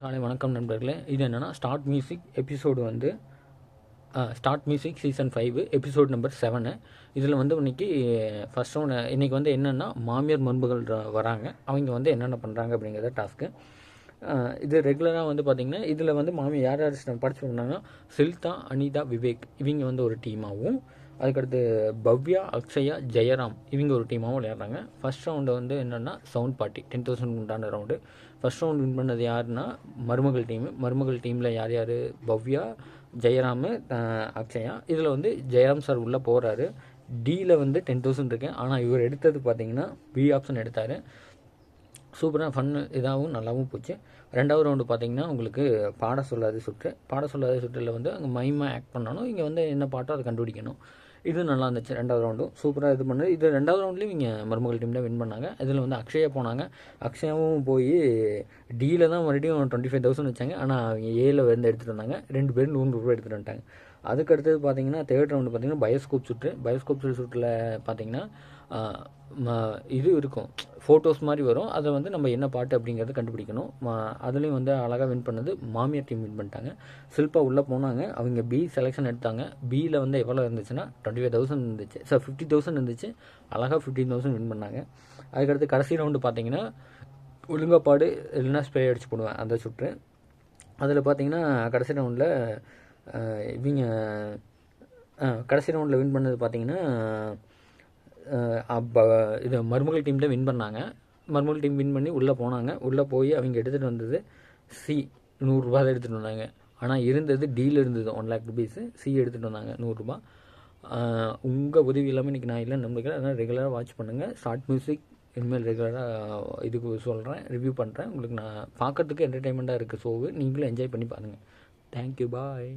காலை வணக்கம் நண்பர்களே. இது என்னென்னா ஸ்டார்ட் மியூசிக் எபிசோடு வந்து start music season 5 episode number 7. இதில் வந்து இன்றைக்கி ஃபஸ்ட் ரவுண்ட் இன்றைக்கி வந்து என்னென்னா மாமியார் மருமகள் வராங்க. அவங்க வந்து என்னென்ன பண்ணுறாங்க அப்படிங்கிறத டாஸ்க்கு. இது ரெகுலராக வந்து பார்த்திங்கன்னா இதில் வந்து யார் யார் படிச்சு பண்ணாங்கன்னா சில்தா, அனிதா, விவேக் இவங்க வந்து ஒரு டீமாகவும், அதுக்கடுத்து பவ்யா, அக்ஷயா, ஜெயராம் இவங்க ஒரு டீமாகவும் விளையாடுறாங்க. ஃபஸ்ட் ரவுண்டு வந்து என்னென்னா சவுண்ட் பார்ட்டி 10,000 உண்டான ரவுண்டு. ஃபஸ்ட் ரவுண்ட் வின் பண்ணது யாருன்னா மருமகள் டீமு. மருமகள் டீமில் யார் யார்? பவ்யா, ஜெயராமு, அக்ஷயா. இதில் வந்து ஜெயராம் சார் உள்ளே போகிறாரு. டியில் வந்து 10,000 இருக்கேன். ஆனால் இவர் எடுத்தது பார்த்தீங்கன்னா பி ஆப்ஷன் எடுத்தார். சூப்பராக ஃபன்னு இதாகவும் நல்லாவும் போச்சு. ரெண்டாவது ரவுண்டு பார்த்தீங்கன்னா உங்களுக்கு பாட சொல்லாத சுற்றில் வந்து அங்கே மைமாக ஆக்ட் பண்ணணும். இங்கே வந்து என்ன பாட்டோ அதை கண்டுபிடிக்கணும். இது நல்லா இருந்துச்சு. ரெண்டாவது ரவுண்டும் சூப்பராக இது பண்ணது. இது ரெண்டாவது ரவுண்ட்லேயும் இங்கே மருமகள் டீம் தான் வின் பண்ணாங்க. இதில் வந்து அக்ஷயா போனாங்க. அக்ஷயாவும் போய் டியில் தான் மறுபடியும் 25,000 வச்சாங்க. ஆனால் அவங்க ஏல வந்து எடுத்துகிட்டு வந்தாங்க. 2 பேரும் 100 ரூபா எடுத்துகிட்டு வந்துட்டாங்க. அதுக்கடுத்தது பார்த்தீங்கன்னா தேர்ட் ரவுண்டு பார்த்தீங்கன்னா பயோஸ்கோப் சுற்றில் பார்த்தீங்கன்னா இது இருக்கும், ஃபோட்டோஸ் மாதிரி வரும். அதை வந்து நம்ம என்ன பாட்டு அப்படிங்கிறத கண்டுபிடிக்கணும். அதுலேயும் வந்து அழகாக வின் பண்ணது மாமியார் டீம் வின் பண்ணிட்டாங்க. சில்பா உள்ளே போனாங்க. அவங்க பி செலெக்ஷன் எடுத்தாங்க. பியில் வந்து எவ்வளோ இருந்துச்சுன்னா 25,000 இருந்துச்சு. 50,000 இருந்துச்சு. அழகாக 15,000 வின் பண்ணாங்க. அதுக்கடுத்து கடைசி ரவுண்டு பார்த்தீங்கன்னா ஒழுங்காக பாடு இல்லைன்னா ஸ்ப்ரே அடிச்சு போடுவேன் அந்த சுற்று. அதில் பார்த்தீங்கன்னா கடைசி ரவுண்டில் இவங்க கடைசி ரவுண்டில் வின் பண்ணது பார்த்தீங்கன்னா இது மருமகள் டீம் தான் வின் பண்ணாங்க. மருமகள் டீம் வின் பண்ணி உள்ளே போனாங்க. உள்ளே போய் அவங்க எடுத்துகிட்டு வந்தது சி 100 ரூபா தான் எடுத்துகிட்டு வந்தாங்க. ஆனால் இருந்தது டீல் இருந்தது 1 lakh rupees. சி எடுத்துகிட்டு வந்தாங்க 100 ரூபா. உங்கள் உதவி இல்லாமல் இன்றைக்கி நான் இல்லை நம்பிக்கிறேன். அதனால் ரெகுலராக வாட்ச் பண்ணுங்கள். ஸ்டார்ட் மியூசிக் இனிமேல் ரெகுலராக இதுக்கு சொல்கிறேன், ரிவ்யூ பண்ணுறேன். உங்களுக்கு நான் பார்க்கறதுக்கு என்டர்டெயின்மெண்ட்டாக இருக்குது ஷோவு. நீங்களும் என்ஜாய் பண்ணி பாருங்கள். தேங்க்யூ, பாய்.